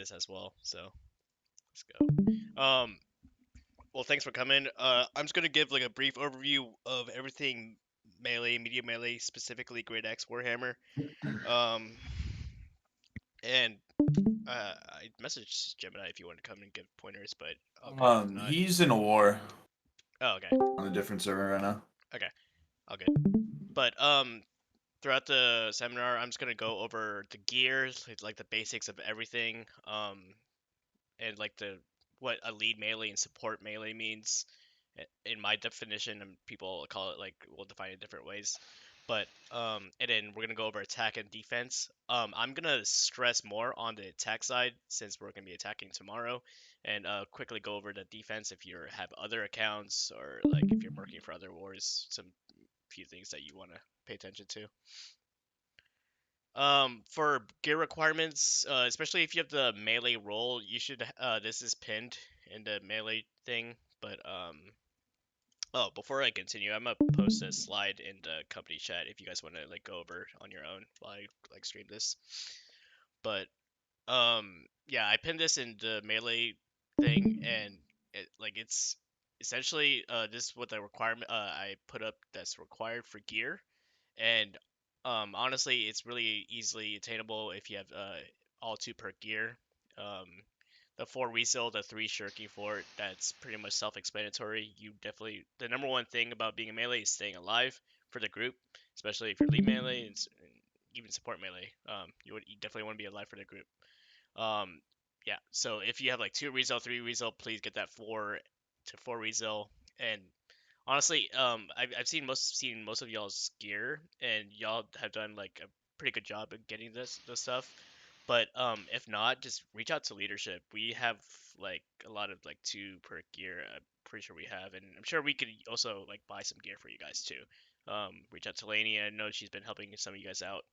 guys as well. So let's go. Well, thanks for coming. I'm just gonna give like a brief overview of everything melee, medium melee, specifically Great Axe Warhammer. Um, and I messaged Gemini if you want to come and give pointers, but all good if not. He's in a war Oh, okay, on a different server right now. okay, all good. But throughout the seminar, I'm just gonna go over the gears, like the basics of everything. And like the what a lead melee and support melee means in my definition, and people call it like we'll define it different ways. But and then we're gonna go over attack and defense. I'm gonna stress more on the attack side since we're gonna be attacking tomorrow, and quickly go over the defense if you have other accounts or like if you're working for other wars, some few things that you want to pay attention to. For gear requirements, especially if you have the melee role, you should. This is pinned in the melee thing, but oh, before I continue, I'm gonna post a slide in the company chat if you guys want to like go over on your own while I like stream this. But yeah, I pinned this in the melee thing, and it's essentially this is what the requirement I put up that's required for gear, and honestly, it's really easily attainable if you have all two per gear. Um, the four refill, the three shirking fort, that's pretty much self-explanatory. You definitely the number one thing about being a melee is staying alive for the group, especially if you're lead melee and even support melee. You definitely want to be alive for the group. Um, yeah. So if you have like two refill, three refill, please get that four to four refill. And honestly, I've seen most of y'all's gear, and y'all have done like a pretty good job of getting this stuff. But if not, just reach out to leadership. We have like a lot of like two per gear. I'm pretty sure we have, and I'm sure we could also like buy some gear for you guys too. Reach out to Lainey. I know she's been helping some of you guys out,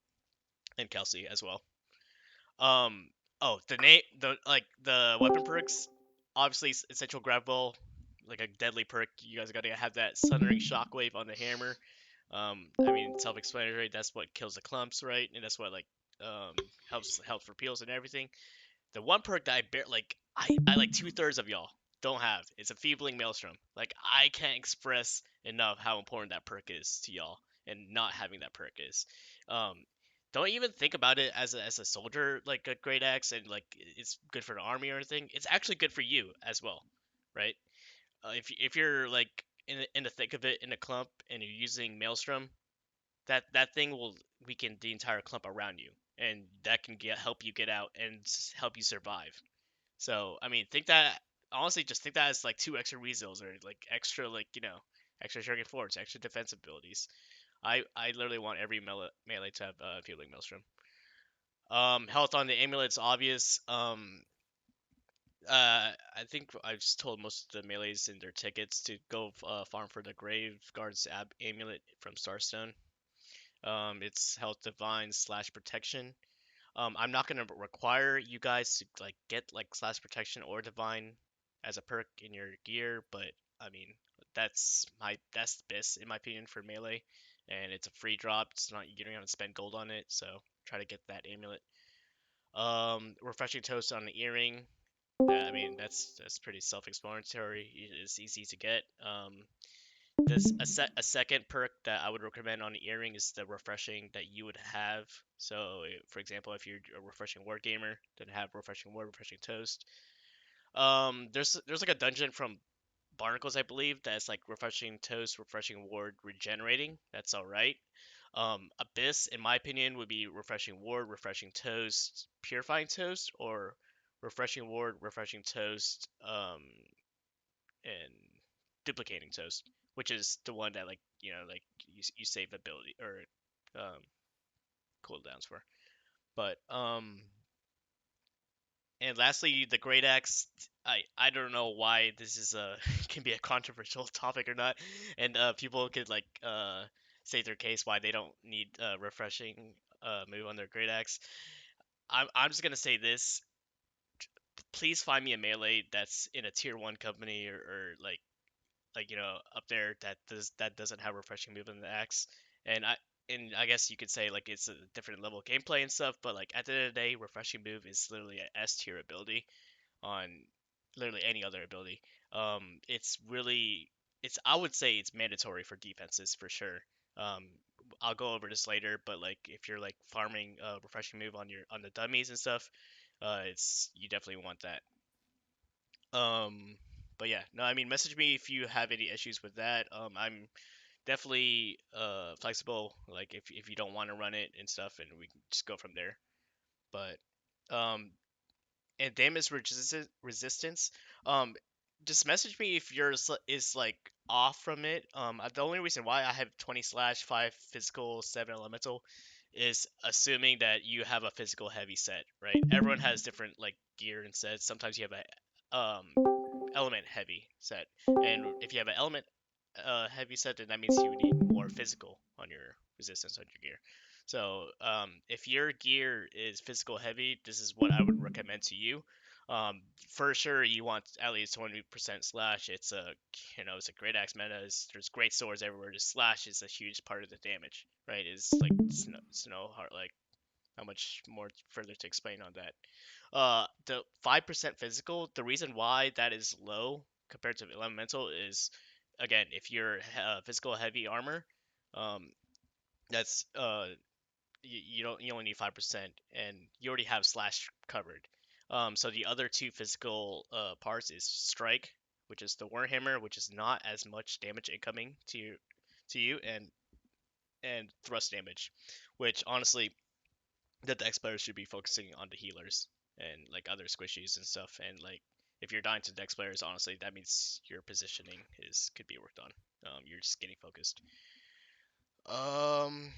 and Kelsey as well. Um, oh, the weapon perks, obviously essential grapple, like a deadly perk. You guys gotta have that sundering shockwave on the hammer. I mean, self-explanatory. That's what kills the clumps, right? And that's what like helps for peels and everything. The one perk that I like two-thirds of y'all don't have. It's a feebling maelstrom. Like I can't express enough how important that perk is to y'all, and not having that perk is. Um, don't even think about it as a soldier like a great axe and like it's good for the army or anything. It's actually good for you as well, right? If you're like in the thick of it in a clump and you're using maelstrom, that thing will weaken the entire clump around you, and that can help you get out and help you survive. So I mean, think that honestly, just think that as like two extra resills or like extra like extra shuriken forwards, extra defense abilities. I literally want every melee to have Fueling Maelstrom. Health on the amulet's obvious. I think I've just told most of the melees in their tickets to go farm for the Graveguard's amulet from Starstone. It's health divine slash protection. I'm not gonna require you guys to like get like slash protection or divine as a perk in your gear, but I mean that's the best in my opinion for melee, and it's a free drop. It's not you don't have to spend gold on it, so try to get that amulet. Refreshing toast on the earring. I mean that's pretty self-explanatory. It's easy to get. This a second perk that I would recommend on the earring is the refreshing that you would have. So, for example, if you're a refreshing ward gamer, then have refreshing ward, refreshing toast. There's like a dungeon from Barnacles, I believe, that's like refreshing toast, refreshing ward, regenerating. That's all right. Abyss, in my opinion, would be refreshing ward, refreshing toast, purifying toast, or refreshing ward, refreshing toast, and duplicating toast, which is the one that like like you save ability or um, cooldowns for. But and lastly, the great axe. I don't know why this is a can be a controversial topic or not, and people could like state their case why they don't need refreshing move on their great axe. I'm just gonna say this. Please find me a melee that's in a tier one company or like up there that doesn't have refreshing move in the axe. And and I guess you could say like it's a different level of gameplay and stuff, but like at the end of the day, refreshing move is literally a S tier ability on literally any other ability. It's really it's I would say it's mandatory for defenses for sure. Um, I'll go over this later, but like if you're like farming a refreshing move on your on the dummies and stuff, it's you definitely want that. Um, but yeah, no, I mean message me if you have any issues with that. I'm definitely flexible. Like if you don't want to run it and stuff, and we can just go from there. But um, and damage resistance. Um, just message me if yours is like off from it. The only reason why I have 20/5 physical 7 elemental is assuming that you have a physical heavy set, right? Everyone has different like gear and sets. Sometimes you have a element heavy set, and if you have an element heavy set, then that means you need more physical on your resistance on your gear. So if your gear is physical heavy, this is what I would recommend to you. For sure, you want at least 20% slash. It's a it's a great axe meta. There's great swords everywhere. The slash is a huge part of the damage, right? Is like snow heart like how much more further to explain on that. The 5% physical, the reason why that is low compared to elemental is, again, if you're physical heavy armor, um, that's you only need 5%, and you already have slash covered. So the other two physical parts is strike, which is the warhammer, which is not as much damage incoming to you, and thrust damage, which honestly that the X players should be focusing on the healers and like other squishies and stuff. And like if you're dying to Dex players, honestly, that means your positioning is could be worked on. You're just getting focused. Um,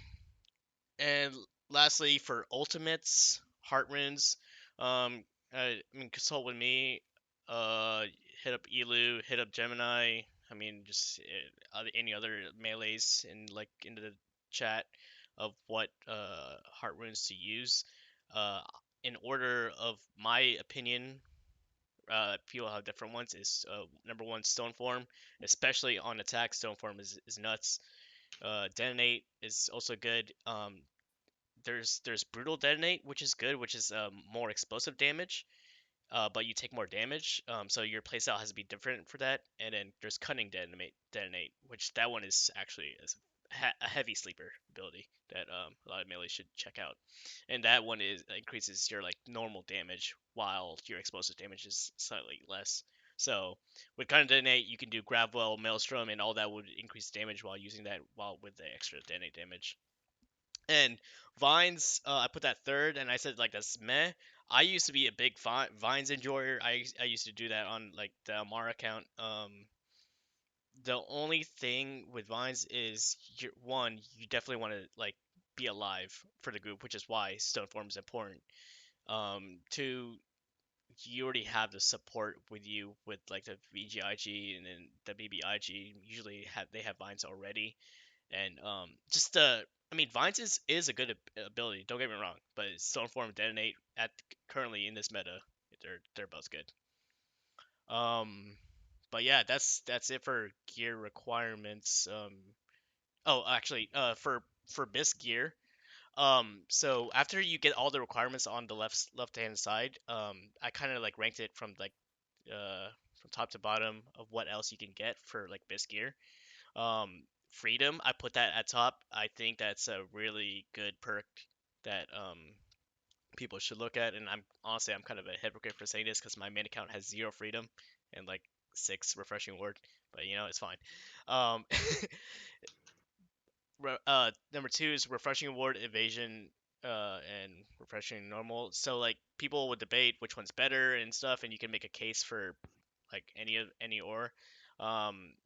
and lastly, for ultimates, heart runes, I mean, consult with me. Uh, hit up Elu, hit up Gemini. I mean, just any other melees in like into the chat of what heart runes to use. Uh, in order of my opinion, people have different ones. Is number one stone form, especially on attack. Stone form is nuts. Detonate is also good. There's brutal detonate, which is good, which is more explosive damage, but you take more damage. So your playstyle has to be different for that. And then there's cunning detonate, which that one is actually a heavy sleeper ability that a lot of melee should check out. And that one is increases your like normal damage while your explosive damage is slightly less. So with cunning detonate, you can do Gravwell, Maelstrom, and all that would increase damage while using that while with the extra detonate damage. And Vines, I put that third, and I said like that's meh. I used to be a big Vines enjoyer. I used to do that on like the Amara account. The only thing with Vines is one, you definitely want to like be alive for the group, which is why Stone Form is important. Two, you already have the support with you with like the VGIG and then the BBIG. Usually they have Vines already, and just I mean, Vines is a good ability. Don't get me wrong, but Stoneform Detonate at currently in this meta, they're both good. Um, but yeah, that's it for gear requirements. Oh, actually, for Bisc gear, so after you get all the requirements on the left hand side, I kind of like ranked it from top to bottom of what else you can get for like Bisc gear. Freedom, I put that at top. I think that's a really good perk that people should look at. And I'm kind of a hypocrite for saying this because my main account has 0 freedom and like 6 refreshing word, but it's fine. Um, Number two is refreshing ward evasion and refreshing normal. So like people would debate which one's better and stuff, and you can make a case for like any or.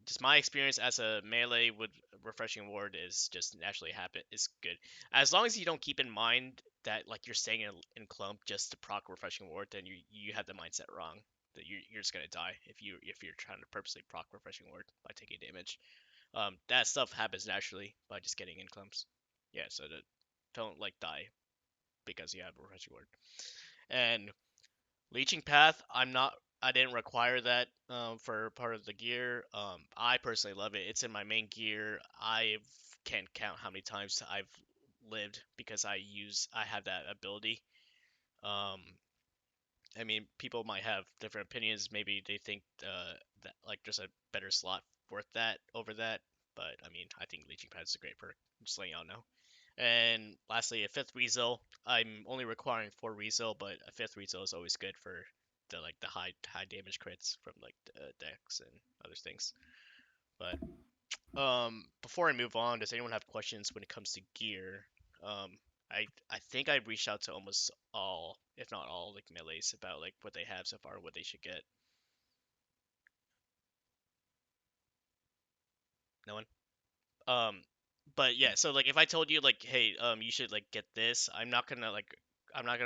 Just my experience as a melee with refreshing ward is just naturally happen is good. As long as you don't keep in mind that like you're staying in clump just to proc refreshing ward, then you have the mindset wrong. That you're just gonna die if you're trying to purposely proc refreshing ward by taking damage. That stuff happens naturally by just getting in clumps. Yeah, so don't like die because you have a refreshing ward. And leeching path, I didn't require that for part of the gear. I personally love it. It's in my main gear. I've can't count how many times I've lived because I have that ability. Um, I mean, people might have different opinions. Maybe they think that like there's a better slot worth that over that. But I mean, I think leeching pads is a great perk. Just letting y'all know. And lastly, a fifth refill. I'm only requiring four refill, but a fifth refill is always good for the like the high damage crits from like decks and other things. But before I move on, does anyone have questions when it comes to gear? I think I reached out to almost all, if not all, like melees about like what they have so far, what they should get. No one. Um, but yeah, so like if I told you like, hey, you should like get this, I'm not gonna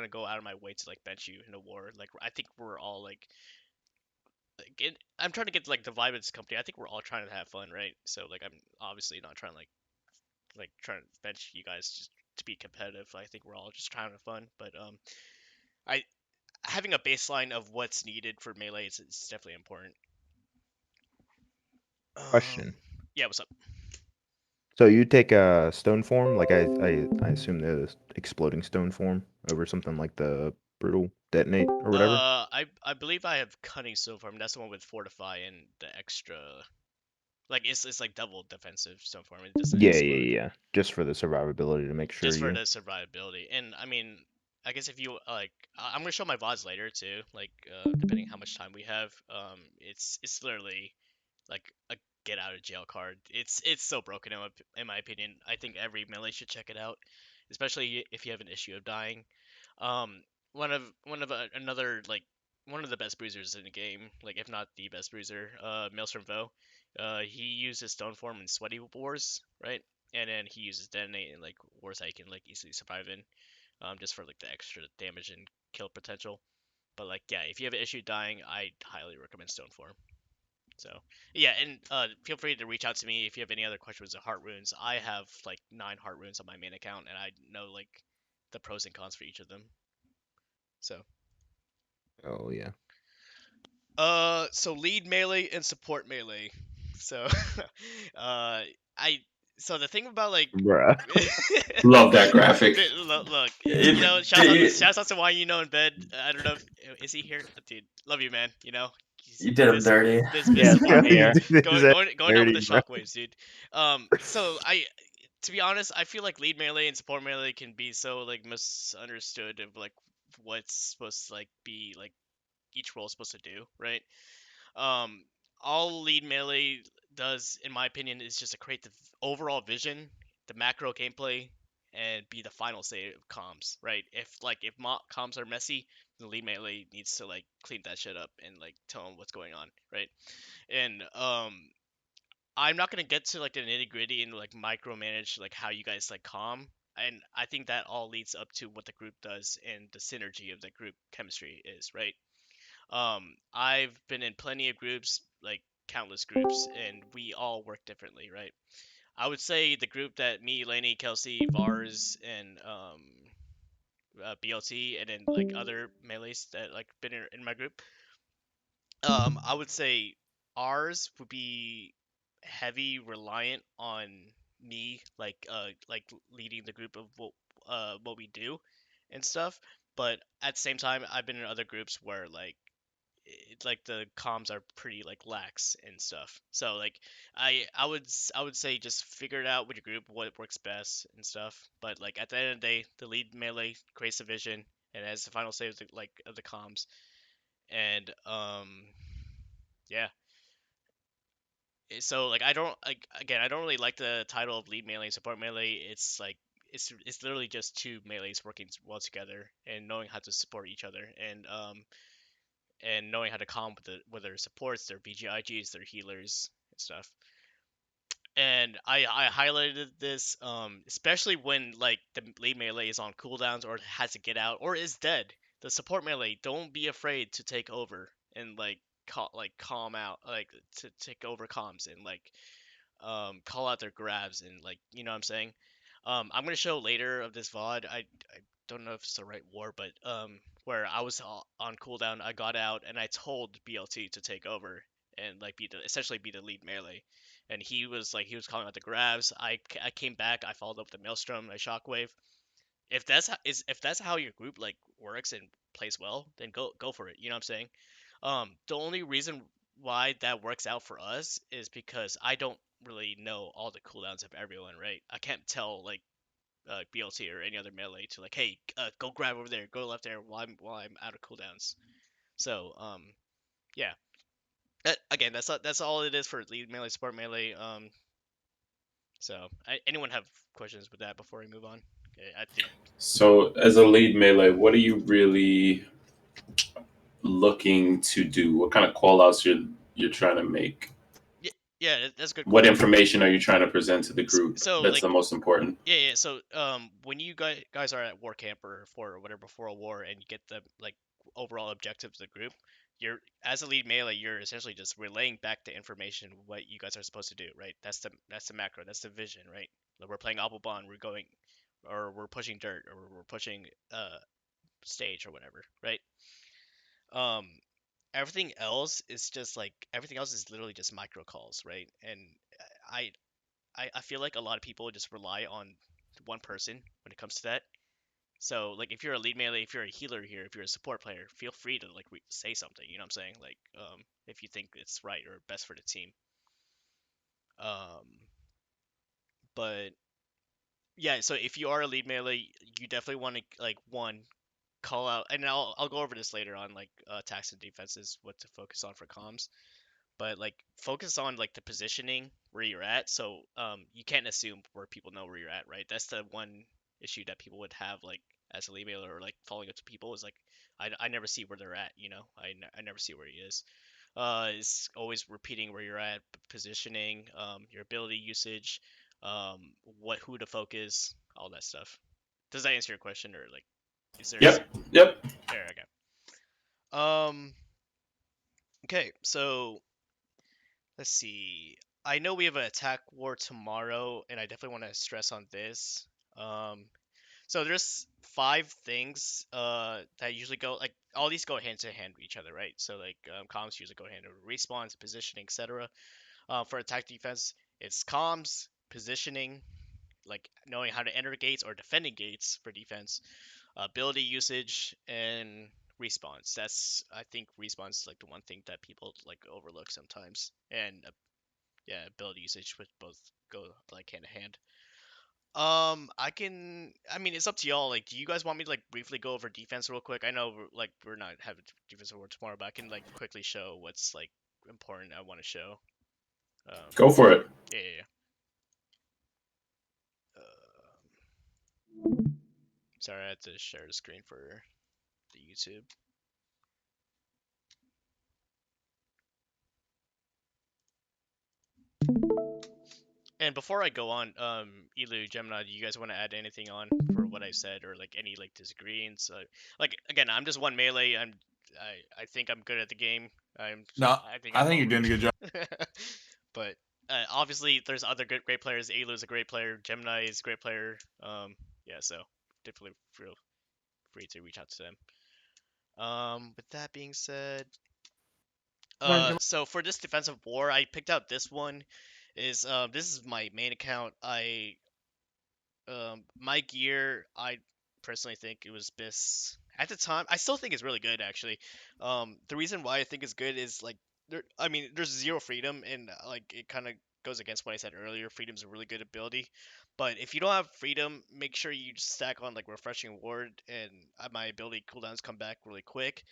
go out of my way to like bench you in a war. Like I think we're all I'm trying to get like the vibe of this company. I think we're all trying to have fun, right? So like I'm obviously not trying to like trying to bench you guys just to be competitive. I think we're all just trying to have fun. But I having a baseline of what's needed for melee is definitely important. Um, Question. yeah, what's up? So you take a stone form, like I assume the exploding stone form over something like the brutal detonate or whatever. I believe I have cunning so far. That's the one with fortify and the extra. Like it's like double defensive so far. It doesn't Yeah, yeah, explode. yeah. Just for the survivability to make sure Just for you. the survivability. And I mean, I guess if you like, I'm gonna show my VODs later too. Like, depending how much time we have. It's literally like a get out of jail card. It's so broken in my opinion. I think every melee should check it out, especially if you have an issue of dying. Um, another like one of the best bruisers in the game, like if not the best bruiser, Maelstrom Vo. He uses Stone Form in Sweaty Wars, right? And then he uses Detonate in like wars that he can like easily survive in, just for like the extra damage and kill potential. But like yeah, if you have an issue dying, I highly recommend Stone Form. So yeah, and feel free to reach out to me if you have any other questions of heart runes. I have like 9 heart runes on my main account, and I know like the pros and cons for each of them. So Oh yeah. so lead melee and support melee. So uh, I so the thing about like Bruh. Love that graphic. look, you It, know, it, shouts out to why you know in bed. I don't know if is he here, dude. Love you, man. You know, you did him Vis dirty. Vis Yes, I'm Savant, here. Is that going down with dirty, the bro? shockwaves, dude. So to be honest, I feel like lead melee and support melee can be so like misunderstood of like what's supposed to like be like each role is supposed to do, right? Um, all lead melee does, in my opinion, is just to create the overall vision, the macro gameplay, and be the final say of comms, right? If comms are messy, the lead melee needs to like clean that shit up and like tell them what's going on, right? And I'm not gonna get to like the nitty gritty and like micromanage like how you guys like comm. And I think that all leads up to what the group does and the synergy of the group chemistry is, right? I've been in plenty of groups, like countless groups, and we all work differently, right? I would say the group that me, Laney, Kelsey, Vars, and BLT, and then like other melees that like been in my group, I would say ours would be heavy reliant on me, like leading the group of what we do and stuff. But at the same time, I've been in other groups where like the comms are pretty like lax and stuff. So like I would say just figure it out with your group what works best and stuff. But like at the end of the day, the lead melee creates the vision and has the final say of the comms. And yeah. So like I don't like again I don't really like the title of lead melee and support melee. It's like it's literally just two melees working well together and knowing how to support each other and knowing how to comp with their supports, their BGIGs, their healers and stuff. And I highlighted this, especially when like the lead melee is on cooldowns or has to get out or is dead. The support melee, don't be afraid to take over and calm out, like to take over comms and like call out their grabs and like you know what I'm saying. I'm gonna show later of this VOD. I don't know if it's the right war, but where I was on cooldown, I got out and I told BLT to take over, and like essentially be the lead melee. And he was calling out the grabs. I came back. I followed up with the maelstrom, my shockwave. If that's how your group like works and plays well, then go for it. You know what I'm saying? The only reason why that works out for us is because I don't really know all the cooldowns of everyone, right? I can't tell like BLT or any other melee to like, hey, go grab over there, go left there while I'm out of cooldowns. So yeah. Again, that's all it is for lead melee, support melee. So anyone have questions with that before we move on? Okay, I think. So, as a lead melee, what are you really looking to do? What kind of call outs you're trying to make? Yeah, yeah, that's a good What question. information are you trying to present to the group So that's the like most important? yeah. So when you guys are at war camp or for whatever before a war and you get the like overall objectives of the group, you're as a lead melee, you're essentially just relaying back the information what you guys are supposed to do, right? That's the macro, that's the vision, right? Like we're playing Bond, we're going, or we're pushing dirt, or we're pushing stage or whatever, right? Um, everything else is literally just micro calls, right? And I I feel like a lot of people just rely on one person when it comes to that. So like if you're a lead melee, if you're a healer here, if you're a support player, feel free to like say something. You know what I'm saying? Like if you think it's right or best for the team. Um, but yeah, so if you are a lead melee, you definitely want to like one call out, and I'll go over this later on like attacks and defenses, what to focus on for comms. But like focus on like the positioning where you're at, so you can't assume where people know where you're at, right? That's the one issue that people would have like as a lead mailer or like following up to people is like I never see where they're at, you know. I never see where he is always repeating where you're at, positioning, your ability usage, what who to focus, all that stuff. Does that answer your question, or like is there Yep, yep. there? Okay. um okay, so let's see. I know we have an attack war tomorrow, and I definitely want to stress on this. Um, so there's five things that usually go like all these go hand to hand with each other, right? So like comms usually go hand with respawns, positioning, etc. For attack defense, it's comms, positioning, like knowing how to enter gates or defending gates for defense, ability usage, and respawns. That's I think respawns is like the one thing that people like overlook sometimes, and yeah, ability usage, which both go like hand in hand. I mean, it's up to y'all. Like, do you guys want me to like briefly go over defense real quick? I know we're not having defense award tomorrow, but I can like quickly show what's like important. I want to show. Go for it. Yeah, yeah, yeah. Sorry, I had to share the screen for the YouTube. And before I go on, Elu, Gemini, do you guys want to add anything on for what I said, or like any like disagreements? Like again, I'm just one melee. I think I'm good at the game. No, I think I I'm think you're doing a good job. but obviously, there's other great players. Elu's a great player. Gemini is a great player. Yeah, so definitely feel free to reach out to them. With that being said, so for this defensive war, I picked out this one. This is my main account. My gear, I personally think it was best at the time. I still think it's really good actually. The reason why I think it's good is like I mean, there's zero freedom, and like it kind of goes against what I said earlier. Freedom's a really good ability, but if you don't have freedom, make sure you just stack on like refreshing ward, and my ability cooldowns come back really quick.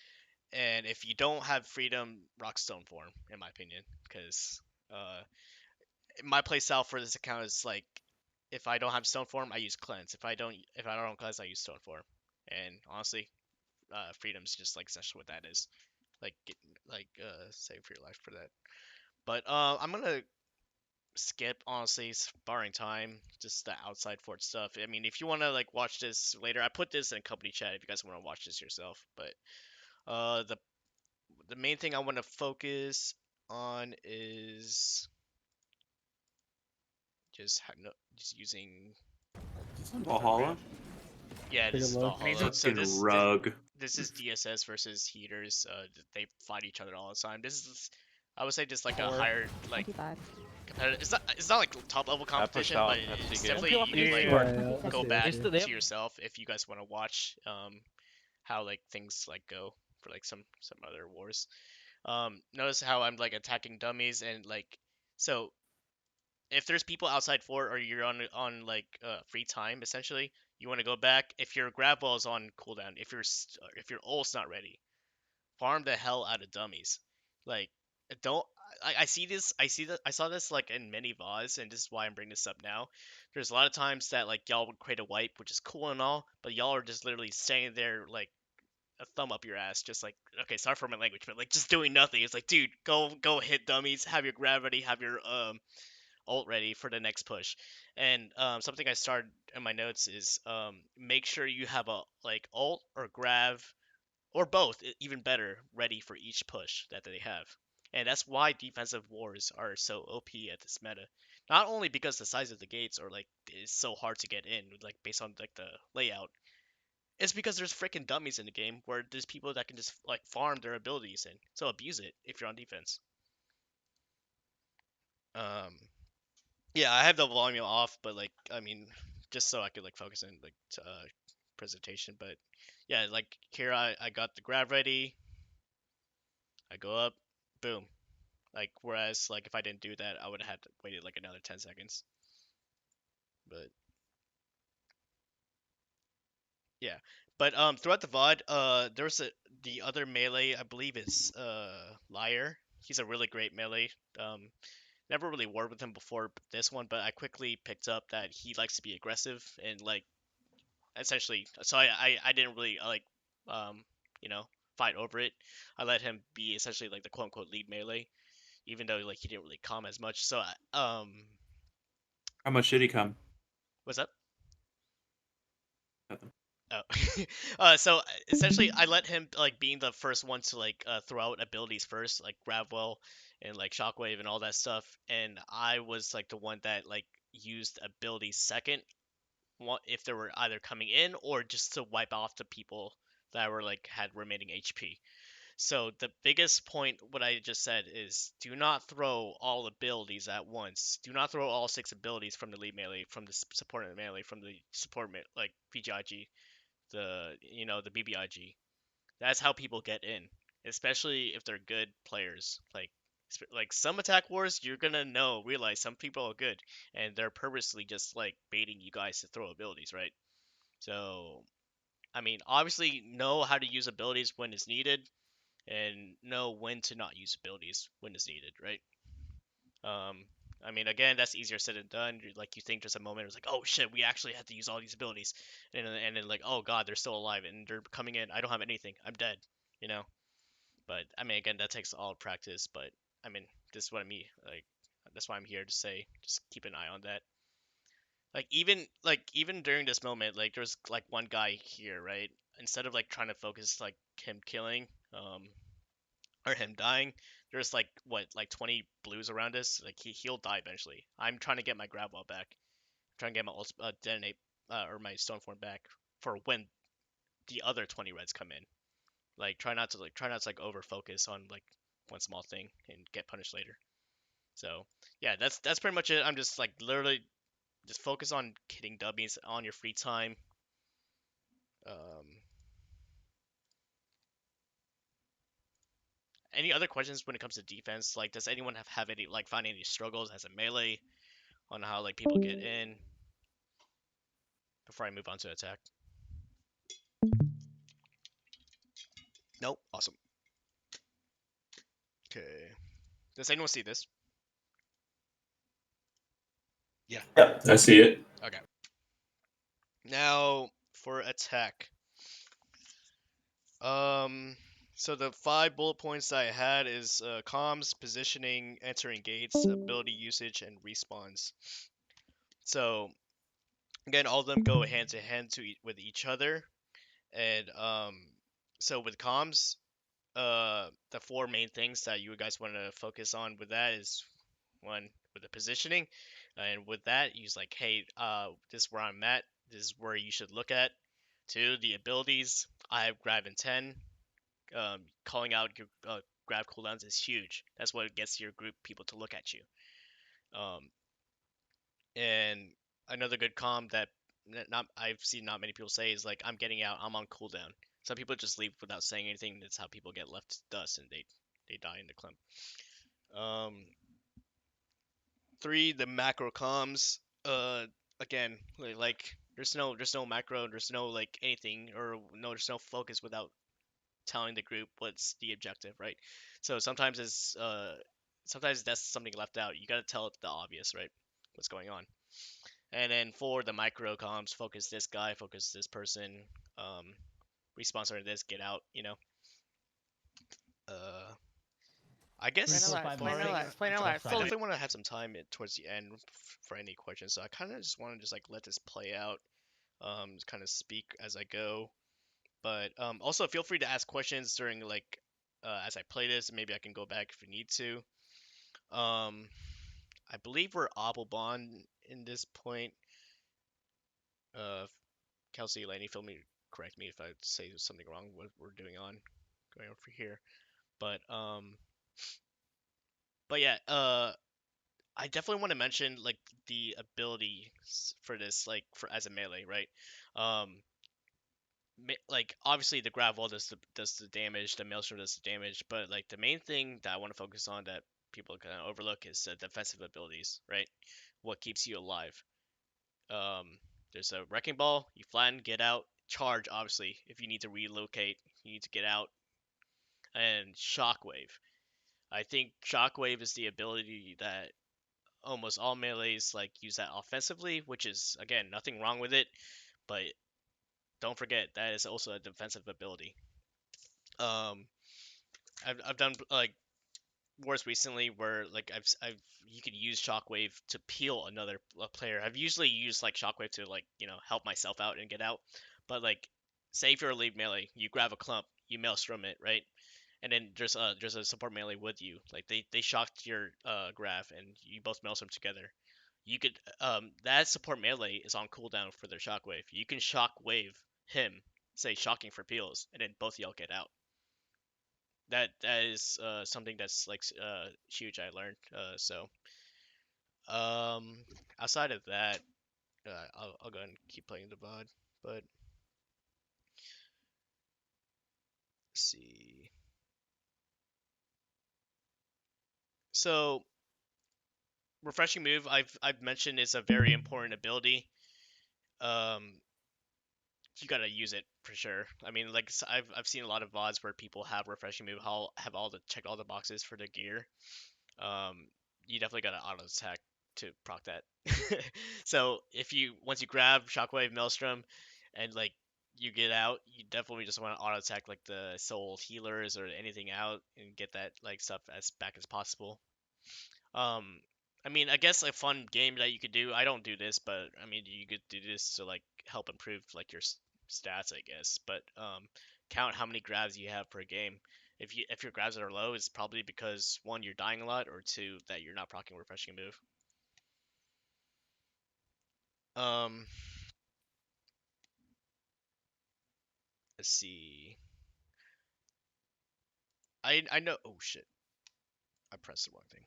And if you don't have freedom, rock stone form, in my opinion, because uh, my playstyle for this account is like if I don't have stone form, I use cleanse. If I don't cleanse, I use stone form. And honestly, freedom's just like essentially what that is. Like get, save for your life for that. But I'm gonna skip honestly, barring time, just the outside fort stuff. I mean, if you wanna like watch this later, I put this in company chat if you guys wanna watch this yourself. But the main thing I want to focus on is just using Valhalla. yeah, Take this a is look. Valhalla. So Fucking rug. this is DSS versus heaters. They fight each other all the time. This is I would say just like a 4. higher like 25. competitive. It's not like top level competition, out but FC it's game. definitely Don't you peel can off like the Yeah, I go see, I back see. They to have- yourself if you guys want to watch how like things like go for like some other wars. Notice how I'm like attacking dummies and like so if there's people outside fort or you're on like free time essentially, you want to go back. If your grab ball is on cooldown, if your ult's not ready, farm the hell out of dummies. Like don't I see this I saw this like in many VODs and this is why I'm bringing this up now. There's a lot of times that like y'all would create a wipe, which is cool and all, but y'all are just literally standing there like a thumb up your ass, just like okay, sorry for my language, but like just doing nothing. It's like, dude, go hit dummies, have your gravity, have your ult ready for the next push. And something I started in my notes is make sure you have a like ult or grav or both, even better, ready for each push that they have. And that's why defensive wars are so OP at this meta. Not only because the size of the gates are like is so hard to get in, like based on like the layout, it's because there's freaking dummies in the game where there's people that can just like farm their abilities in. So abuse it if you're on defense. Um, yeah, I have the volume off, but like I mean, just so I could like focus on like presentation. But yeah, like here I got the grab ready. I go up, boom. Like whereas like if I didn't do that, I would have had to waited like another 10 seconds. But yeah. But throughout the VOD, there's the other melee, I believe it's Liar. He's a really great melee. Never really worked with him before this one, but I quickly picked up that he likes to be aggressive and like essentially. So I didn't really like you know fight over it. I let him be essentially like the quote unquote lead melee, even though like he didn't really calm as much. So How much should he come? what's up? Nothing. Oh, so essentially, I let him like being the first one to like throw out abilities first, like Gravwell and like Shockwave and all that stuff, and I was like the one that like used abilities second, if they were either coming in or just to wipe off the people that were like had remaining HP. So the biggest point, what I just said, is do not throw all abilities at once. Do not throw all 6 abilities from the lead melee, from the support melee, from the support like PGIG, the BBIG. That's how people get in, especially if they're good players. Like some attack wars, you're gonna realize some people are good, and they're purposely just like baiting you guys to throw abilities, right? So I mean, obviously know how to use abilities when it's needed, and know when to not use abilities when it's needed, right? Um, I mean, again, that's easier said than done. Like you think just a moment, it's like, oh shit, we actually have to use all these abilities, and then like, oh god, they're still alive and they're coming in. I don't have anything. I'm dead. You know. But I mean, again, that takes all practice. But I mean, this is what I mean. Like, that's why I'm here to say, just keep an eye on that. Like even during this moment, like there's like one guy here, right? Instead of like trying to focus like him killing, or him dying, there's like what like 20 blues around us. Like he'll die eventually. I'm trying to get my grab wall back. I'm trying to get my detonate or my stone form back for when the other 20 reds come in. Like try not to like over focus on like one small thing and get punished later. So yeah, that's pretty much it. I'm just like literally just focus on hitting dummies on your free time. Um, any other questions when it comes to defense? Like, does anyone have any like find any struggles as a melee on how like people get in before I move on to attack? Nope. Awesome. Okay. Does anyone see this? Yeah, I see it. Okay. Now for attack. So the 5 bullet points that I had is comms, positioning, entering gates, ability usage, and respawns. So again, all of them go hand to hand with each other, and so with comms, the 4 main things that you guys want to focus on with that is one with the positioning, and with that, use like, hey, this is where I'm at. This is where you should look at. 2, the abilities. I have grab and 10. calling out your grab cooldowns is huge. That's what gets your group people to look at you. And another good comm that not I've seen not many people say is like, I'm getting out, I'm on cooldown. Some people just leave without saying anything. That's how people get left to dust and they die in the clump. 3, the macro comms. Again, like there's no macro, there's no like anything, or no, there's no focus without telling the group what's the objective, right? So sometimes that's something left out. You gotta tell the obvious, right? What's going on. And then for the micro comms, focus this guy, focus this person, response on this, get out, Uh, I guess Explain a lot. Explain a lot. I definitely want to have some time towards the end for any questions. So I kind of just want to just like let this play out, kind of speak as I go. But also feel free to ask questions during like as I play this. Maybe I can go back if you need to. I believe we're Obelbon in this point. Kelsey, Laney, feel me, correct me if I say something wrong. What we're doing on going over here, but yeah, I definitely want to mention like the ability for this, like for as a melee, right? Like obviously the grab wall does the damage, the maelstrom does the damage, but like the main thing that I want to focus on that people kind of overlook is defensive abilities, right? What keeps you alive? Um, there's a wrecking ball, you flatten, get out, charge. Obviously, if you need to relocate, you need to get out, and shockwave. I think shockwave is the ability that almost all melees like use that offensively, which is again nothing wrong with it, but don't forget that is also a defensive ability. Um, I've done like wars recently where like I've you could use shockwave to peel another player. I've usually used like shockwave to like help myself out and get out, but like say if you're a lead melee, you grab a clump, you maelstrom it, right? And then there's a support melee with you. Like they shocked your graph and you both maelstrom together. You could that support melee is on cooldown for their shockwave. You can shockwave him, say shocking for peels, and then both y'all get out. That is something that's like huge. I learned. So outside of that, I'll go ahead and keep playing the VOD. But let's see. So refreshing move I've mentioned is a very important ability. You gotta use it for sure. I mean, like I've seen a lot of VODs where people have refreshing move, have all the check all the boxes for the gear. Um, you definitely gotta auto attack to proc that. So if you once you grab Shockwave Maelstrom, and like you get out, you definitely just want to auto attack like the soul healers or anything out and get that like stuff as back as possible. Um, I mean, I guess a fun game that you could do. I don't do this, but I mean, you could do this to like help improve like your stats, I guess. But count how many grabs you have per game. If your grabs are low, it's probably because one, you're dying a lot, or two, that you're not proccing refreshing move. Um, let's see. I know. Oh shit! I pressed the wrong thing.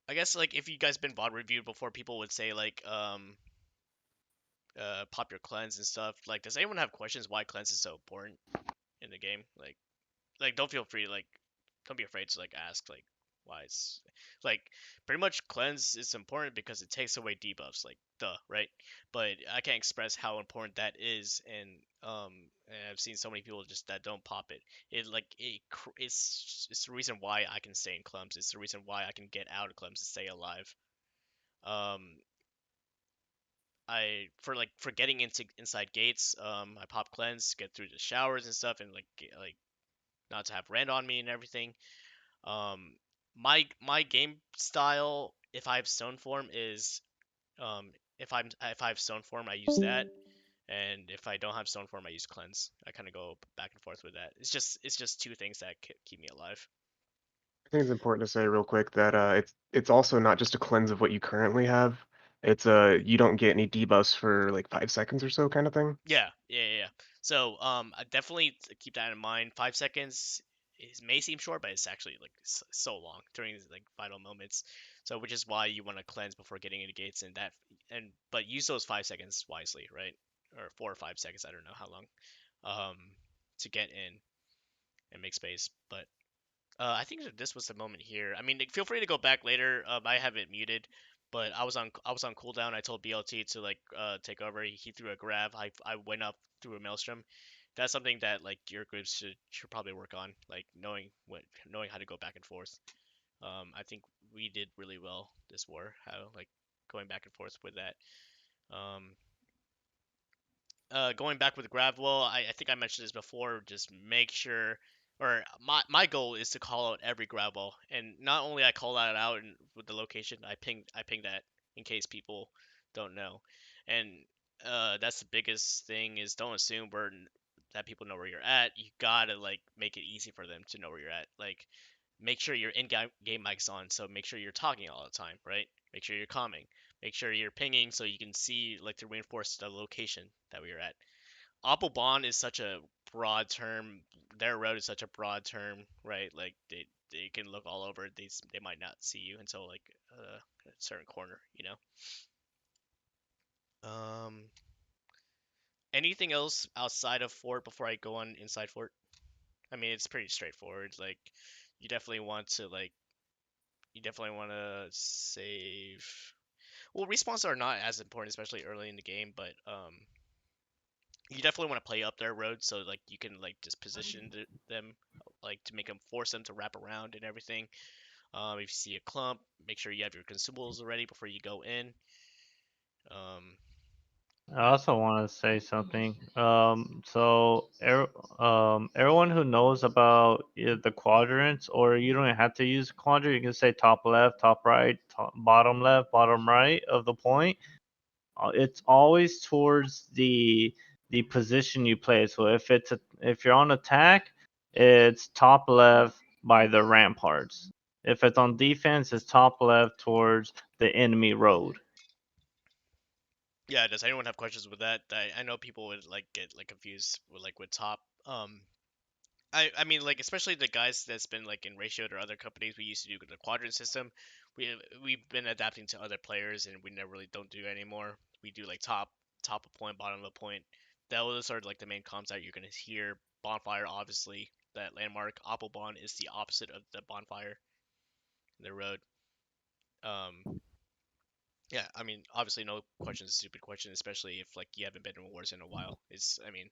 I guess like if you guys been VOD reviewed before, people would say like pop your cleanse and stuff. Like, does anyone have questions why cleanse is so important in the game? Like don't feel free don't be afraid to like ask like why it's like pretty much cleanse is important because it takes away debuffs, like duh, right? But I can't express how important that is, and I've seen so many people just that don't pop it. It's the reason why I can stay in clumps. It's the reason why I can get out of clumps and stay alive. Um, for getting into inside gates, I pop cleanse to get through the showers and stuff, and like not to have rend on me and everything. Um, my game style, if I have stone form, is if I have stone form, I use that, and if I don't have stone form, I use cleanse. I kind of go back and forth with that. It's just two things that keep me alive. I think it's important to say real quick that it's also not just a cleanse of what you currently have. It's you don't get any debuffs for like 5 seconds or so kind of thing. Yeah. So I definitely keep that in mind. 5 seconds may seem short, but it's actually like so long during these like vital moments. So which is why you want to cleanse before getting into gates but use those 5 seconds wisely, right? Or 4 or 5 seconds, I don't know how long, um, to get in and make space. But I think that this was the moment here. I mean, like, feel free to go back later. I have it muted, but I was on cooldown. I told BLT to like take over. He threw a grab. I went up through a maelstrom. That's something that like your groups should probably work on, like knowing how to go back and forth. I think we did really well this war, how like going back and forth with that. Um, going back with grab wall, I think I mentioned this before. Just make sure, or my goal is to call out every grab wall, and not only I call that out with the location, I ping that in case people don't know, and that's the biggest thing is don't assume that people know where you're at. You gotta like make it easy for them to know where you're at. Like make sure your in-game mic's on, so make sure you're talking all the time, right? Make sure you're calming. Make sure you're pinging so you can see like to reinforce the location that we are at. Autobahn is such a broad term. Their road is such a broad term, right? Like they can look all over. They might not see you until like a certain corner, you know. Um, anything else outside of fort before I go on inside fort? I mean, it's pretty straightforward. Like you definitely want to like you definitely want to save. Well, respawns are not as important, especially early in the game, but you definitely want to play up their road so like you can like just position them like to make them force them to wrap around and everything. If you see a clump, make sure you have your consumables ready before you go in. Um, I also want to say something. Everyone who knows about the quadrants, or you don't have to use a quadrant, you can say top left, top right, bottom left, bottom right of the point. It's always towards the position you play. So if you're on attack, it's top left by the ramparts. If it's on defense, it's top left towards the enemy road. yeah, does anyone have questions with that? I know people would like get like confused with top. I mean like especially the guys that's been like in ratio or other companies we used to do the quadrant system. We've been adapting to other players and we never really don't do it anymore. We do like top of point, bottom of a point. Those are like the main comms that you're gonna hear. Bonfire, obviously, that landmark. Appelbahn is the opposite of the bonfire, the road. Um, yeah, I mean, obviously, no question is a stupid question, especially if like you haven't been in wars in a while. I mean,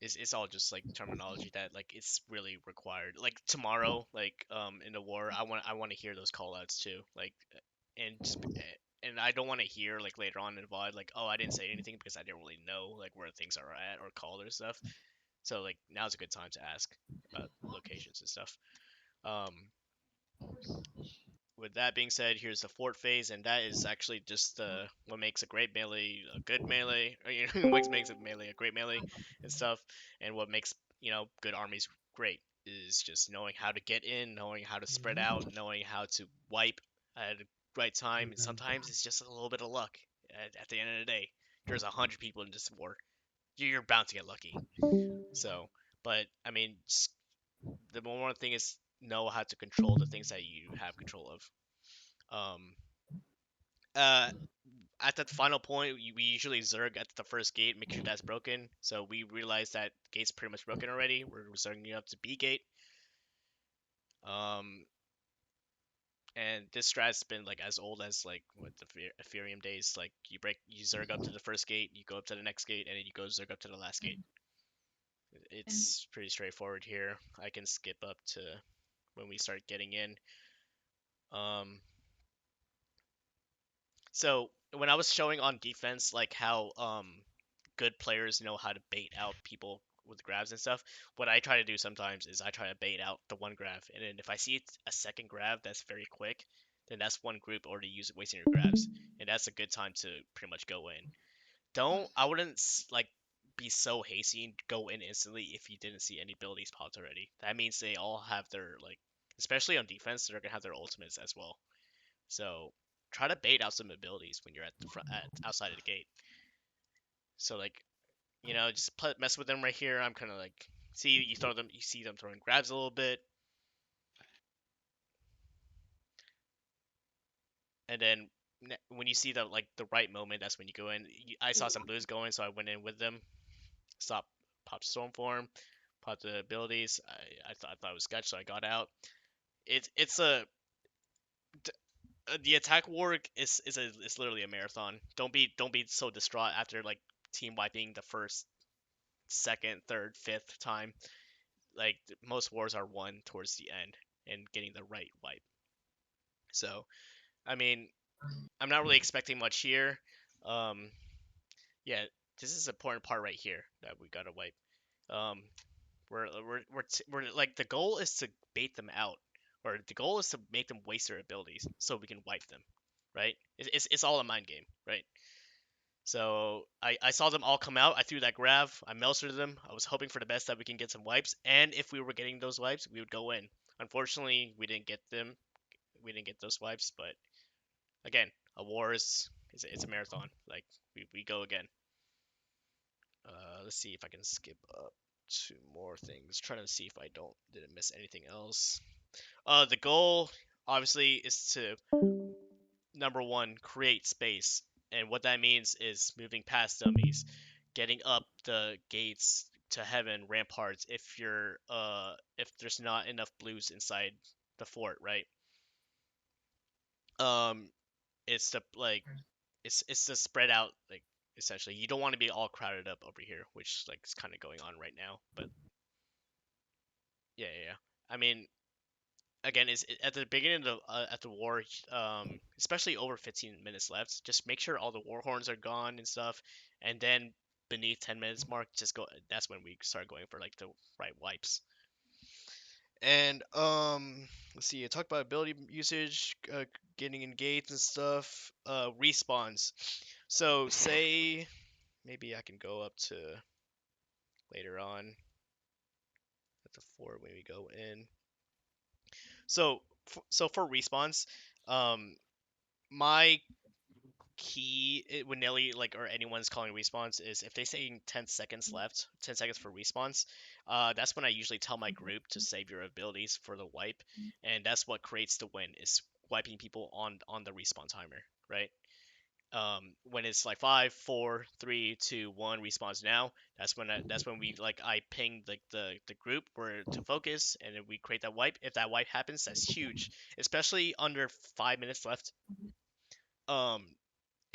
it's all just like terminology that like it's really required. Like tomorrow, like in the war, I want to hear those call outs too. Like and just and I don't want to hear like later on in the VOD like oh I didn't say anything because I didn't really know like where things are at or called or stuff. So like now's a good time to ask about locations and stuff. Um, with that being said, here's the fort phase, and that is actually just what makes a great melee a good melee, or what makes a melee a great melee and stuff, and what makes good armies great is just knowing how to get in, knowing how to spread out, knowing how to wipe at the right time, and sometimes it's just a little bit of luck. At the end of the day, there's 100 people in this war, you're bound to get lucky. So, but I mean, the more important thing is know how to control the things that you have control of. Um, uh, at that final point, we usually zerg at the first gate, make sure that's broken. So we realize that gate's pretty much broken already. We're zerging up to B gate. Um, and this strat's been like as old as like what the Ethereum days. Like you zerg up to the first gate, you go up to the next gate, and then you go zerg up to the last gate. It's pretty straightforward here. I can skip up to when we start getting in. Um, So when I was showing on defense, like how good players know how to bait out people with grabs and stuff, what I try to do sometimes is I try to bait out the one grab, and then if I see it's a second grab that's very quick, then that's one group already wasting your grabs, and that's a good time to pretty much go in. I wouldn't like be so hasty and go in instantly if you didn't see any abilities popped already. That means they all have their like, especially on defense, they're gonna have their ultimates as well. So try to bait out some abilities when you're at the front, outside of the gate. So like, just mess with them right here. I'm kind of like, you see them throwing grabs a little bit, and then when you see the right moment, that's when you go in. I saw some blues going, so I went in with them. Popped Stormform, popped the abilities. I thought it was sketch, so I got out. It's the attack war is literally a marathon. Don't be so distraught after like team wiping the first, second, third, fifth time. Like most wars are won towards the end and getting the right wipe. So I mean, I'm not really expecting much here. Um, yeah, this is an important part right here that we gotta wipe. Um, we're like the goal is to bait them out, or the goal is to make them waste their abilities so we can wipe them, right? It's all a mind game, right? So I saw them all come out. I threw that grab. I melted them. I was hoping for the best that we can get some wipes, and if we were getting those wipes, we would go in. Unfortunately, we didn't get them. We didn't get those wipes, but again, a war is it's a marathon. Like we go again. Let's see if I can skip up two more things. Trying to see if I didn't miss anything else. The goal obviously is to, number one, create space, and what that means is moving past dummies, getting up the gates to heaven ramparts if there's not enough blues inside the fort, right? Um, it's to like it's to spread out, like, essentially. You don't want to be all crowded up over here, which like is kind of going on right now. But yeah. I mean, again, is at the beginning of at the war, especially over 15 minutes left, just make sure all the war horns are gone and stuff, and then beneath 10 minutes mark, just go. That's when we start going for like the right wipes. And let's see. I talked about ability usage, getting engaged and stuff. Respawns. So say maybe I can go up to later on at the fort when we go in. So for respawns, my key when Nelly or anyone's calling respawns is if they say 10 seconds left, 10 seconds for respawns. That's when I usually tell my group to save your abilities for the wipe, and that's what creates the win, is wiping people on the respawn timer, right? When it's like 5, 4, 3, 2, 1 respawns now, that's when we I ping the group where to focus, and then we create that wipe. If that wipe happens, that's huge, especially under 5 minutes left.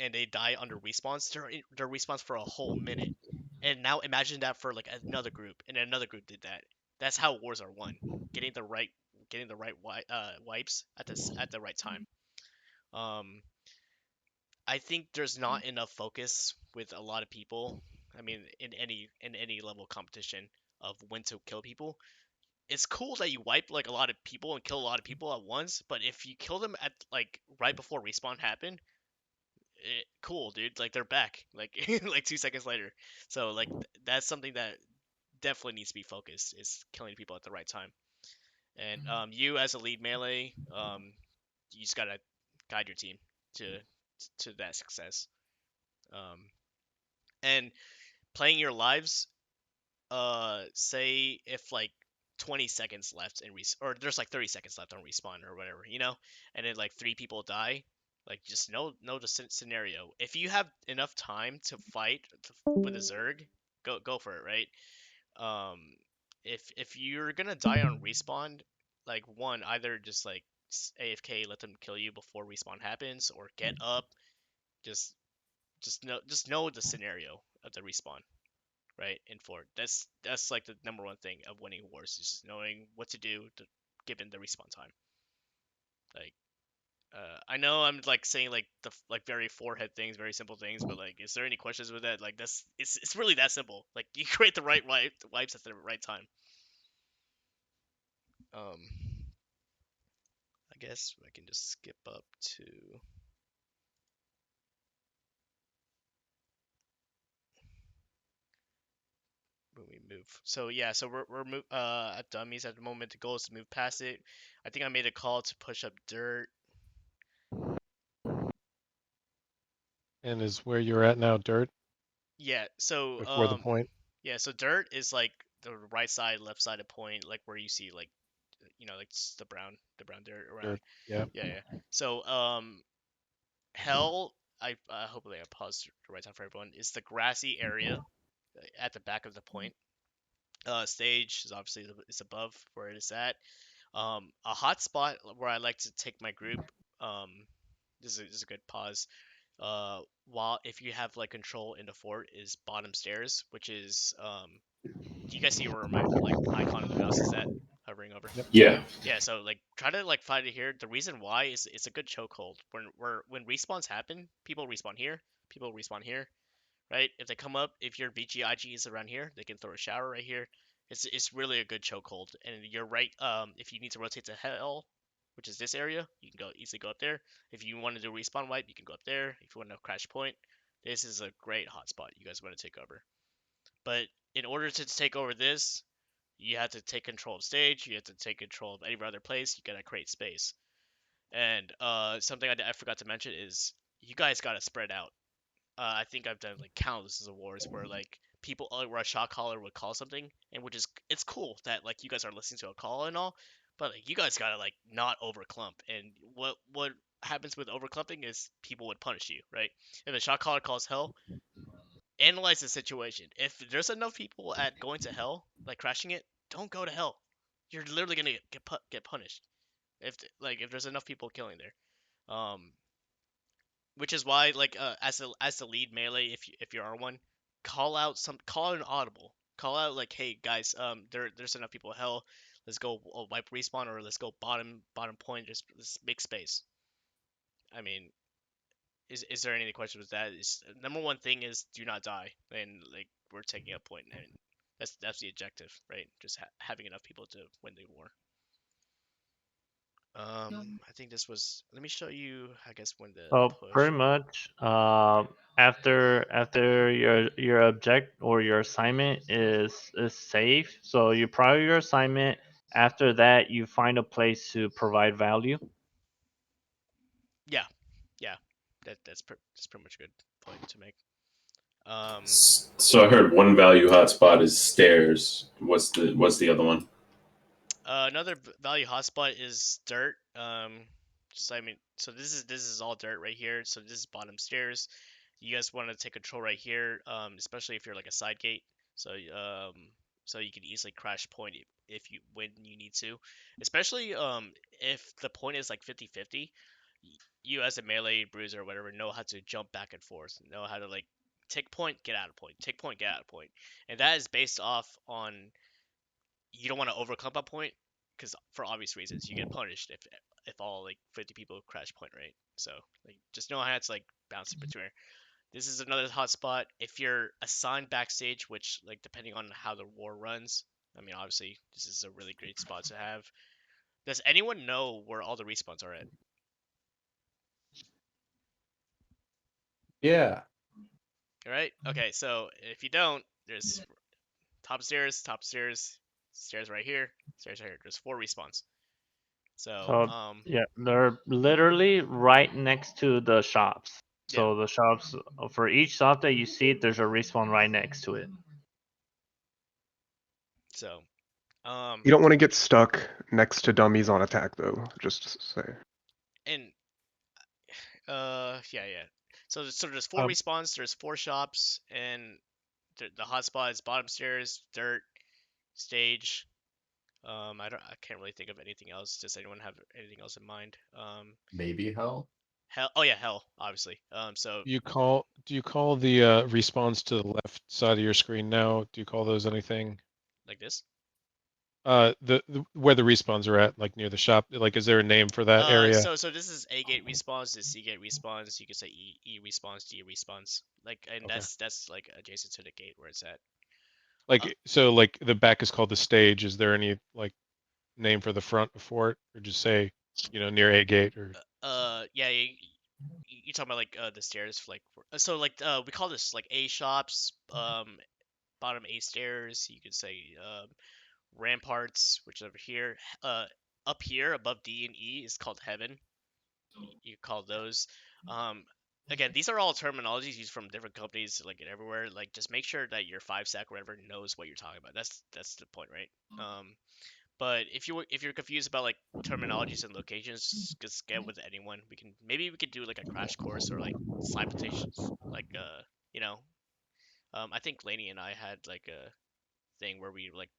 And they die under respawns. They're respawns for a whole minute. And now imagine that for like another group, and another group did that. That's how wars are won. Getting the right wipes at the right time. Um, I think there's not enough focus with a lot of people. I mean, in any level of competition of when to kill people. It's cool that you wipe like a lot of people and kill a lot of people at once, but if you kill them at like right before respawn happen, cool, dude. Like they're back, like like 2 seconds later. So like that's something that definitely needs to be focused, is killing people at the right time. And you as a lead melee, you just gotta guide your team to that success. Um, and playing your lives. Say if like 20 seconds left or there's like 30 seconds left on respawn or whatever, and then like 3 people die. Like just know the scenario. If you have enough time to fight with a Zerg, go for it, right? Um, if you're gonna die on respawn, like one, either just like AFK, let them kill you before respawn happens, or get up. Just know the scenario of the respawn, right? In Fort. That's like the number one thing of winning wars, is just knowing what to do given the respawn time. Like I know I'm like saying like the like very forehead things, very simple things, but like, is there any questions with that? Like it's really that simple. Like you create the right wipes at the right time. Um, I guess I can just skip up to when we move. So yeah, so we're at dummies at the moment. The goal is to move past it. I think I made a call to push up dirt. And is where you're at now dirt Yeah. So before the point? yeah. So dirt is like the right side, left side of point, like where you see like like the brown dirt around. Dirt. Yeah. Yeah, yeah. So hell, hopefully I paused the right time for everyone. Is the grassy area at the back of the point. Stage is obviously is above where it is at. A hot spot where I like to take my group. Um, this is a good pause. While if you have like control in the fort is bottom stairs, which is do you guys see where my like icon of the mouse is at hovering over? Yep. Yeah. Yeah, so like try to like find it here. The reason why is it's a good chokehold. When respawns happen, people respawn here, people respawn here, right? If they come up, if your VGIG is around here, they can throw a shower right here. It's really a good chokehold. And you're right. If you need to rotate to hell, which is this area, you can go easily go up there. If you want to do respawn wipe, you can go up there. If you want to crash point, this is a great hotspot you guys want to take over. But in order to take over this, you have to take control of stage. You have to take control of any other place. You gotta create space. And something I forgot to mention is you guys gotta spread out. I think I've done like countless of wars where like people where a shot caller would call something, and which is it's cool that like you guys are listening to a call and all, but like you guys gotta like not overclump. And what happens with overclumping is people would punish you, right? If a shot caller calls hell, analyze the situation. If there's enough people at going to hell, like crashing it, don't go to hell. You're literally gonna get punished if there's enough people killing there. Which is why like as the lead melee, if you are one, call out an audible. Call out like, hey guys, there's enough people at hell. Let's go wipe respawn or let's go bottom point. Just let's make space. I mean, is there any question with that? Is number one thing is do not die, and like we're taking a point, and that's the objective, right? Just having enough people to win the war. I think this was. Let me show you. I guess when the So push. pretty much, after your object or your assignment is safe, so you prior your assignment. After that, you find a place to provide value. Yeah, yeah. That's pretty much a good point to make. So I heard one value hotspot is stairs. What's the other one? Another value hotspot is dirt. So I mean, so this is all dirt right here. So this is bottom stairs. You guys want to take control right here, especially if you're like a side gate. So so you can easily crash point if you when you need to, especially if the point is like 50-50. You as a melee bruiser or whatever know how to jump back and forth, know how to like take point, get out of point, take point, get out of point, and that is based off on you don't want to overclump a point because for obvious reasons you get punished if all like 50 people crash point, right? So like just know how to like bounce between. This is another hotspot if you're assigned backstage, which like depending on how the war runs, I mean obviously this is a really great spot to have. Does anyone know where all the respawns are at? Yeah. All right, okay, so if you don't, there's top stairs, stairs right here, stairs right here. There's 4 respawns. So So yeah, they're literally right next to the shops. yeah. So the shops for each shop that you see, there's a respawn right next to it. So You don't want to get stuck next to dummies on attack, though. Just to say. and yeah. So there's 4 respawns, there's 4 shops, and the hotspot is bottom stairs, dirt, stage. I can't really think of anything else. Does anyone have anything else in mind? Maybe hell. Hell. Oh yeah, hell. Obviously. So Do you call the respawns to the left side of your screen now? Do you call those anything? like this. The where the respawns are at, like near the shop. Like, is there a name for that area? So this is A gate respawns. This C gate respawns. You can say E respawns, D respawns. Like, and Okay. that's like adjacent to the gate where it's at. Like, so like the back is called the stage. Is there any like name for the front before it, or just say, near A gate or? Yeah. You talking about like the stairs, like so like we call this like A shops, bottom A stairs. You could say ramparts, which is over here. Up here above D and E is called heaven. You call those. again, these are all terminologies used from different companies, like everywhere. Like, just make sure that your 5 sec or whatever knows what you're talking about. That's the point, right? But if you're confused about like terminologies and locations, just get with anyone. We could do like a crash course or like citations, like you know, I think Laney and I had like a thing where we like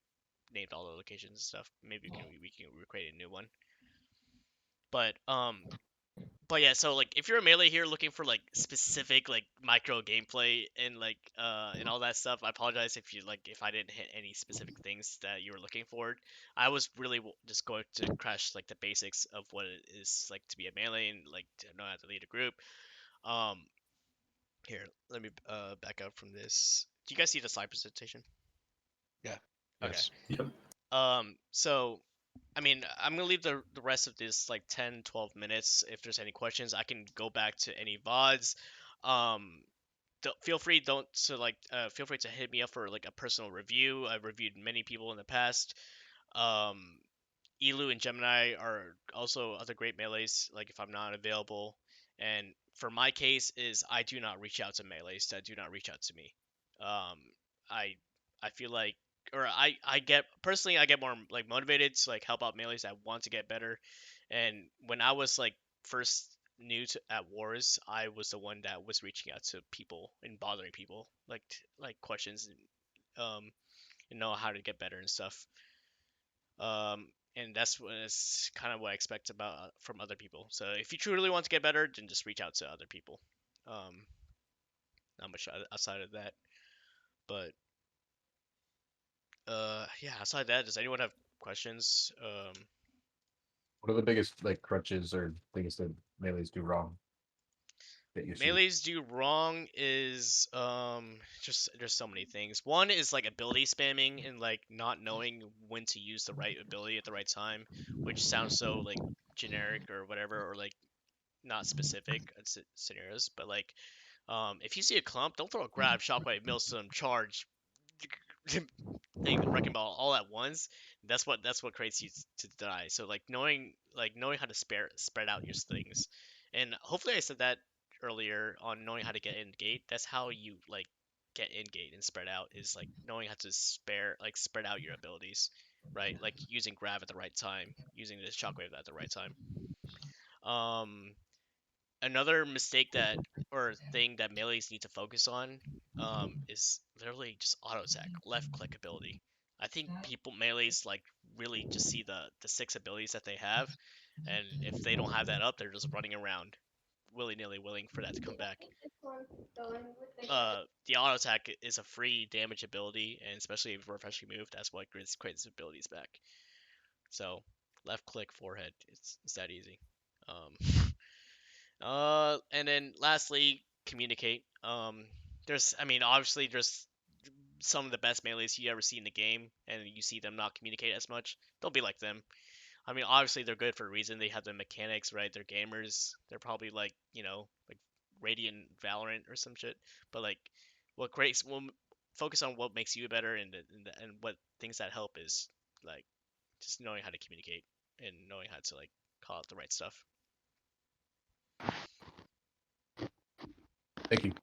named all the locations and stuff. Maybe we can recreate a new one. But yeah, so like if you're a melee here looking for like specific like micro gameplay and like and all that stuff, I apologize if I didn't hit any specific things that you were looking for. I was really just going to crash like the basics of what it is like to be a melee and like to know how to lead a group. Um, Here, let me back up from this. Do you guys see the slide presentation? Yeah. Okay. Yes. Yep. So I mean, I'm gonna leave the rest of this like 10, 12 minutes. If there's any questions, I can go back to any VODs. Um, feel free feel free to hit me up for like a personal review. I've reviewed many people in the past. Um, Elu and Gemini are also other great melees. Like if I'm not available, and for my case is I do not reach out to melees that do not reach out to me. Um, I I feel like or I get personally I get more like motivated to like help out melees that want to get better. And when I was like first new to at wars, I was the one that was reaching out to people and bothering people like questions and know how to get better and stuff. And that's kind of what I expect about from other people. So if you truly want to get better, then just reach out to other people. Um, Not much outside of that, but yeah. Outside that, does anyone have questions? What are the biggest like crutches or things that melees do wrong that you see? Melees do wrong is just there's so many things. One is like ability spamming and like not knowing when to use the right ability at the right time, which sounds so like generic or whatever, or like not specific scenarios, but like if you see a clump, don't throw a grab, shockwave, millstone, charge, thing, wrecking ball all at once. That's what creates you to die. So knowing how to spread out your things, and hopefully I said that earlier on knowing how to get in gate. That's how you like get in gate and spread out is like knowing how to spread out your abilities, right? Like using grab at the right time, using the shockwave at the right time. Um, Another mistake that or thing that melees need to focus on is literally just auto attack, left click ability. I think people melees like really just see the 6 abilities that they have, and if they don't have that up, they're just running around willy nilly, willing for that to come back. The auto attack is a free damage ability, and especially if refreshing move, that's what creates abilities back. So left click forehead, it's that easy. Um, and then lastly, communicate. I mean, obviously, there's some of the best melees you ever see in the game, and you see them not communicate as much. Don't be like them. I mean, obviously, they're good for a reason. They have the mechanics, right? They're gamers. They're probably like, like Radiant Valorant or some shit. But like, we'll focus on what makes you better, and what things that help is like just knowing how to communicate and knowing how to like call out the right stuff. Thank you.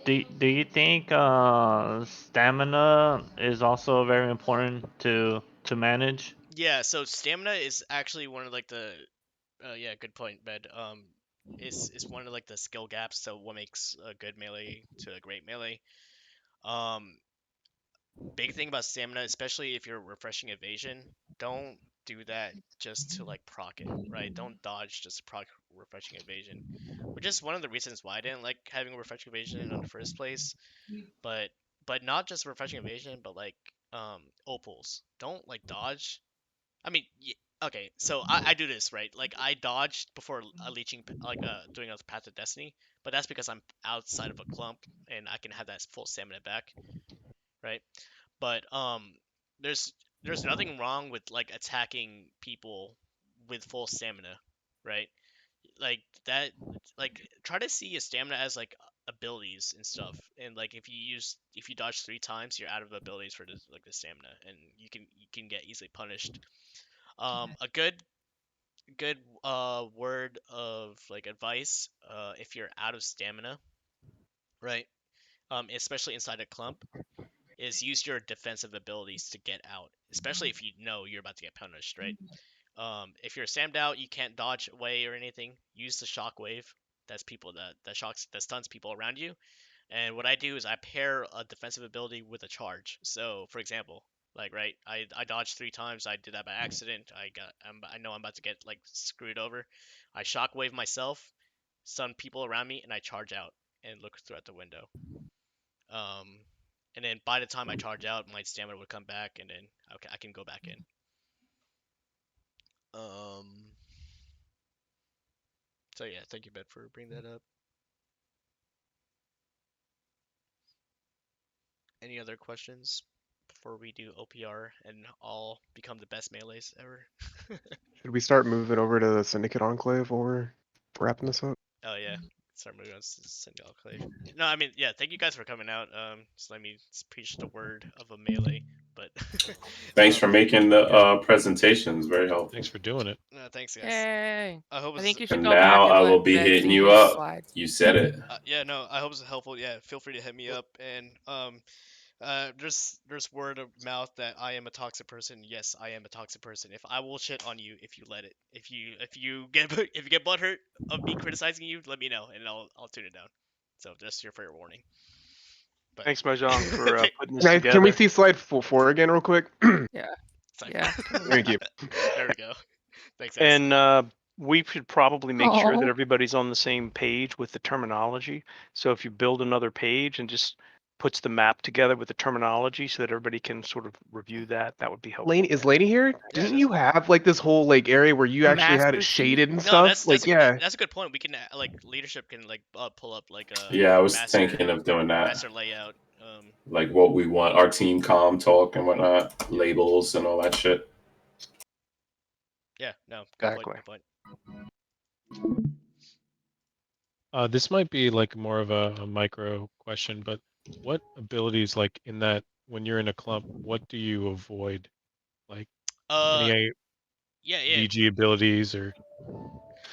Do you think stamina is also very important to manage? Yeah, so stamina is actually one of like the yeah, good point, Bed. Is one of like the skill gaps. So what makes a good melee to a great melee? Um, Big thing about stamina, especially if you're refreshing evasion, don't do that just to like proc it, right? Don't dodge just to proc refreshing evasion, which is one of the reasons why I didn't like having refreshing evasion in the first place. But not just refreshing evasion, but like opals. Don't like dodge. I mean, okay, so I do this right. Like I dodged before leeching, like doing a path of destiny, but that's because I'm outside of a clump and I can have that full stamina back, right? But there's nothing wrong with like attacking people with full stamina, right? Like that, like try to see your stamina as like abilities and stuff. And like if you dodge 3 times, you're out of abilities for the stamina, and you can get easily punished. A good good word of like advice if you're out of stamina, right? Especially inside a clump, is use your defensive abilities to get out, especially if you know you're about to get punished, right? If you're stammed out, you can't dodge away or anything. Use the shockwave. That's people that stuns people around you. And what I do is I pair a defensive ability with a charge. So, for example, like right, I dodged 3 times. I did that by accident. I know I'm about to get like screwed over. I shockwave myself, stun people around me, and I charge out and look throughout the window. And then by the time I charge out, my stamina would come back, and then okay, I can go back in. So yeah, thank you, Ben, for bringing that up. Any other questions before we do OPR and all become the best melees ever? Should we start moving over to the Syndicate Enclave while we're wrapping this up? Oh yeah, start moving on to Syndicate Enclave. No, I mean yeah, thank you guys for coming out. Just let me preach the word of a melee, but Thanks for making the presentations. Very helpful. Thanks for doing it. no, thanks guys. Yay! I hope I think you should And go back now and I let will be Ben hitting see you his up. slides. You said it. Yeah, no, I hope it's helpful. Yeah, feel free to hit me up. And there's word of mouth that I am a toxic person. Yes, I am a toxic person. If I will shit on you if you let it. If you get if you get butthurt of me criticizing you, let me know and I'll tune it down. So just your fair warning. But Thanks, Mahjong, for putting this Can together. we see slide 4 again real quick? Yeah. Sorry. Yeah. Thank you. There we go. Thanks, guys. And we should probably make sure that Aw. everybody's on the same page with the terminology. So if you build another page and just puts the map together with the terminology so that everybody can sort of review that, that would be helpful. Is Laney here? Yeah, Didn't you have like this whole like area where you actually had Master it sheet? shaded and No, stuff? that's Like, yeah. that's a good point. We can like leadership can like pull up like a Yeah, I was master thinking of doing that. master layout. Like what we want, our team comm talk and whatnot, labels and all that shit. Yeah, no, good Exactly. point. This might be like more of a micro question, but what abilities, like in that when you're in a clump, what do you avoid? Like any Yeah. VG abilities or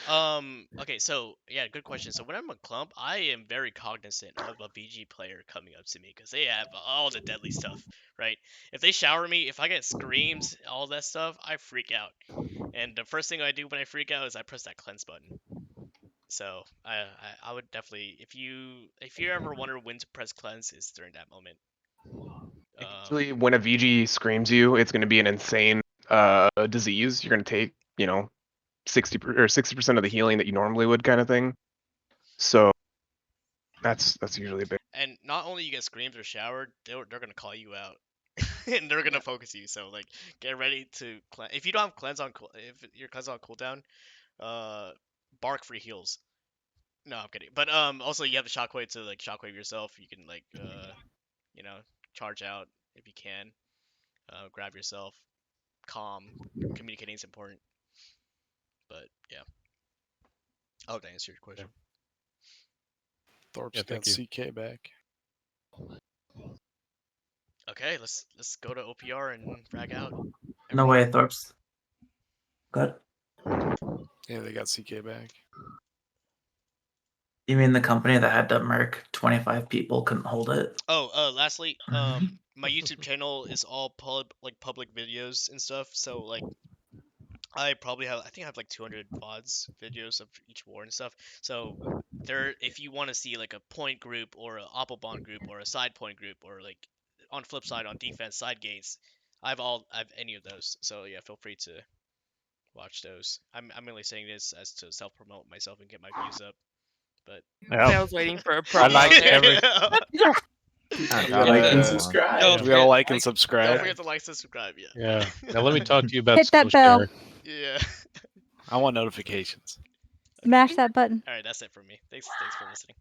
Okay, so yeah, good question. So when I'm a clump, I am very cognizant of a VG player coming up to me because they have all the deadly stuff, right? If they shower me, if I get screams, all that stuff, I freak out. And the first thing I do when I freak out is I press that cleanse button. So I would definitely, if you ever wonder when to press cleanse, is during that moment. Usually when a VG screams you, it's going to be an insane disease. You're going to take, 60% of the healing that you normally would, kind of thing. So that's usually a big. And not only you get screams or showered, they're gonna call you out, and they're gonna focus you. So like, get ready to cleanse. If you don't have cleanse on, if your cleanse on cooldown, bark free heals. No, I'm kidding. But also you have the shockwave to like shockwave yourself. You can like charge out if you can. Grab yourself. Calm. Communicating is important. But yeah. I hope that answered your question. Thorpe's Yeah, got thank you. CK back. Okay, let's go to OPR and frag out. No way, Thorpe's. Good. Yeah, they got CK back. You mean the company that had to murk 25 people couldn't hold it? Oh, lastly, my YouTube channel is all public videos and stuff. So like, I think I have like 200 VODs videos of each war and stuff. So there, if you want to see like a point group or a Appelbahn group or a side point group or like on flip side on defense side gates, I've any of those. So yeah, feel free to watch those. I'm mainly saying this as to self promote myself and get my views up. But I was waiting for a I promo like there. every. Like and subscribe. We gotta like and subscribe. Don't forget to like, subscribe. Yeah. Yeah. Now let me talk to you about Hit that bell. Skillshare. Yeah. I want notifications. Smash that button. All right, that's it for me. Thanks for listening.